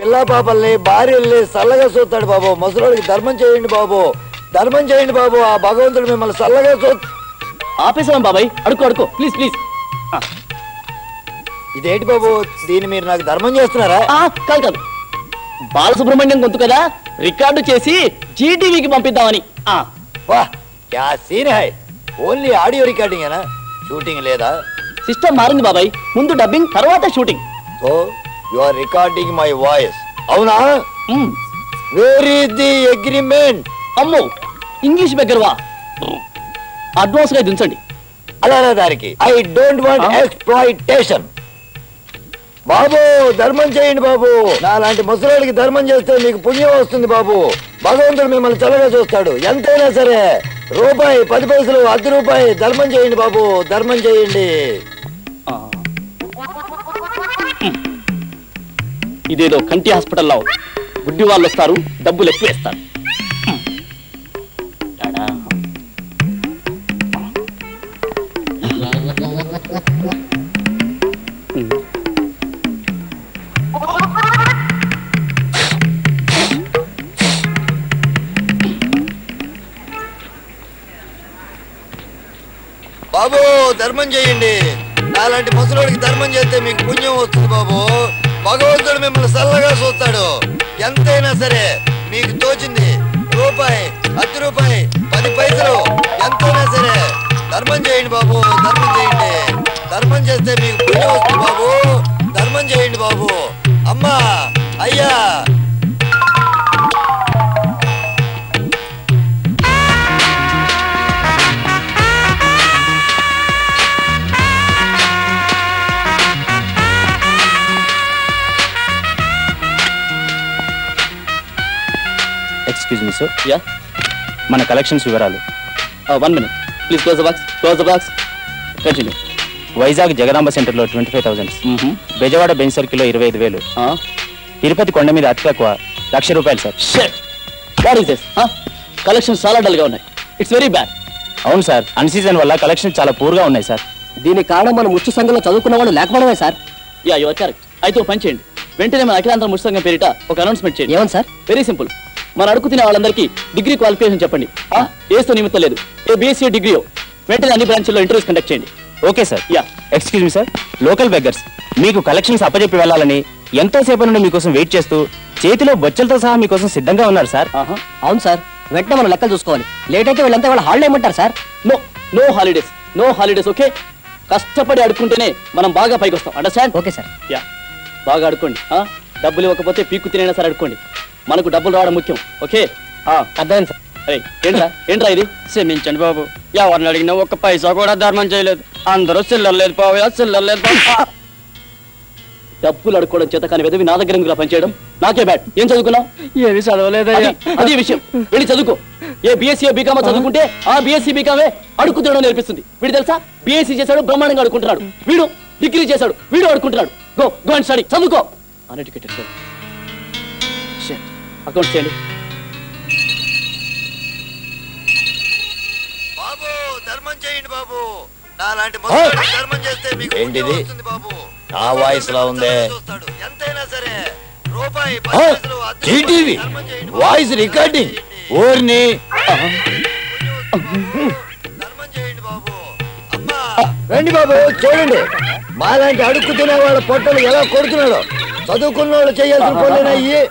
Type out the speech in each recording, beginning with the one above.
పిల్ల పాపల్ని భార్యల్ని చల్లగా చూస్తాడు బాబు. ముసలోడికి ధర్మం చేయండి బాబు, ధర్మం చేయండి బాబు. ఆ భగవంతుడు మిమ్మల్ని చల్లగా ఆపేసాం బాబాయ్. అడుకో ప్లీజ్ ప్లీజ్. ఇదేంటి బాబు, దీన్ని మీరు నాకు ధర్మం చేస్తున్నారా? కాదు బాలసుబ్రహ్మణ్యం గొంతు కదా, రికార్డు చేసి జీటీవీకి పంపిద్దామని. వాహ్ క్యా సీన్ హై. ఓన్లీ ఆడియో రికార్డింగ్ ఏనా, షూటింగ్ లేదా? సిస్టమ్ మారింది బాబాయ్, ముందు డబ్బింగ్ తర్వాత shooting. So you are recording my voice, అవునా? Where is the agreement? అమ్మో ఇంగ్లీష్ బెగ్గరవా, అడ్వాన్స్ గా దించండి. అలా దానికి ఐ డోంట్ వాంట్ ఎక్స్‌ప్లాయిటేషన్. బాబు ధర్మం చేయండి బాబు. నాలాంటి ముసలోడికి ధర్మం చేస్తే మీకు పుణ్యం వస్తుంది బాబు. భగవంతుడు మిమ్మల్ని చల్లగా చూస్తాడు. ఎంతైనా సరే రూపాయి 10 పైసలు ₹10 ధర్మం చేయండి బాబు, ధర్మం చేయండి. ఇదేదో కంటి హాస్పిటల్లో గుడ్డి వాళ్ళు వస్తారు, డబ్బులు ఎక్కువ వేస్తారు. బాబు ధర్మం చేయండి. నాలాంటి ముసలోడికి ధర్మం చేస్తే మీకు పుణ్యం వస్తుంది బాబు. భగవంతుడు మిమ్మల్ని చల్లగా చూస్తాడు. ఎంతైనా సరే మీకు తోచింది రూపాయి, ₹10, 10 పైసలు, ఎంతైనా సరే ధర్మం చేయండి బాబు, ధర్మం చేయండి. ధర్మం చేస్తే మీకు పుణ్యం వస్తుంది బాబు. ధర్మం చేయండి బాబు. అమ్మా అయ్యా ఎక్స్క్యూజ్ మీ సార్. యా మన కలెక్షన్స్ వివరాలు. 1 minute please. Close the box, close the box. Continue. Vizag Jagadamba సెంటర్లో 25,000, బెజవాడ బెంచ్ సర్కిల్లో 25,000, తిరుపతి కొండ మీద అతి తక్కువ ₹1,00,000 sir. Shit, what is this? Collections చాలా డల్ గా ఉన్నాయి. It's very bad. అవును సార్, అన్ సీజన్ వల్ల కలెక్షన్స్ చాలా పూర్ గా ఉన్నాయి సార్. దీనికి కారణం మన ముష్టి సంఘంలో చదువుకున్న వాళ్ళు లేకపోవడమే sir. Yeah you are correct. అయితే ఓ పని చేయండి, వెంటనే మన అఖిలాంధ్ర ముష్టి సంఘం పేరిట ఒక అనౌన్స్మెంట్ చేయండి. ఏమని సార్? Very simple. మన అడుగు తినే వాళ్ళందరికీ డిగ్రీ క్వాలిఫికేషన్ చెప్పండి. ఏస్తో నిమిత్తం లేదు, ఏ బీఎస్సీ డిగ్రీయో. వెంటనే అన్ని బ్రాంచ్ల్లో ఇంటర్వ్యూస్ కండక్ట్ చేయండి. Okay sir. Yeah excuse me sir, local beggars మీకు కలెక్షన్స్ అప్పచెప్పి వెళ్ళాలని ఎంతో సేపు నుండి మీకోసం వెయిట్ చేస్తూ చేతిలో బొచ్చలతో సహా మీకోసం సిద్ధంగా ఉన్నారు సార్. అవును సార్, వెంటనే మనం లెక్కలు చూసుకోవాలి. లేట్ అయితే వీళ్ళంతా వాళ్ళ హాలిడే ఏమంటారు sir? No no holidays, no holidays. Okay, కష్టపడి అడుక్కుంటేనే మనం బాగా పైకి వస్తాం. అండర్స్టాండ్? Okay sir. యా బాగా అడుక్కోండి. డబ్బులు ఇవ్వకపోతే పీక్కు తినైనా సరే అడుక్కోండి. మనకు డబ్బులు రావడం ముఖ్యం. ఓకే అర్థమైంది సార్. ఏంట్రా ఇది? క్షమించండి బాబు, ఎవరిని అడిగినా ఒక్క పైసా కూడా ధర్మం చేయలేదు. అందరూ చిల్లర లేదు పోయా, చిల్లర లేదు. డబ్బులు అడుక్కోవడం చేత కానీ వెదవి నా దగ్గర ఎందుకు పనిచేయడం? నాకే బ్యాడ్. ఏం చదువుకున్నావు? ఏమి చదవలేదయ్యా. అదే విషయం, వెళ్ళి చదువుకో. ఏ బీఎస్సీ బీకామా చదువుకుంటే ఆ బీఎస్సీ బీకామే అడుక్కు తినడం నేర్పిస్తుంది. వీడు తెలుసా, బీఎస్సీ చేశాడు బ్రహ్మాండంగా అడుకుంటున్నాడు. వీడు డిగ్రీ చేశాడు, వీడు అడుకుంటున్నాడు. గో గో అండ్ స్టడీ, చదువుకో. అన్ఎడ్యుకేటెడ్ అకౌంట్ చేయండి. బాబు ధర్మం చేయండి బాబు. నాలాంటి ముసలోడికి ధర్మం చేస్తే మీకు పుణ్యం వస్తుంది బాబు. నా వాయిస్ లా ఉంది. ఎంతైనా సరే రూపాయి, 10 పైసలు, జీటీవీ వాయిస్ రికార్డింగ్. ఊర్ని ధర్మం చేయండి బాబు. అమ్మా రండి బాబు, చూడండి మాలాంటి అడుక్కు తినే వాళ్ళ పొట్టలు ఎలా కొడుతున్నాడో. చదువుకున్న వాళ్ళు చేయాల్సిన పనులయ్యి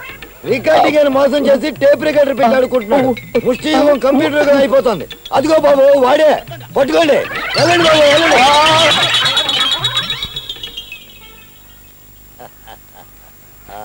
రికార్డింగ్ అని మోసం చేసి టేప్ రికార్డర్ పెట్టి ఆడుకుంటున్నాడు. ముష్టి కంప్యూటర్ గా అయిపోతుంది. అదిగో బాబు వాడే, పట్టుకోండి. వెళ్ళండి బాబు, వెళ్ళండి.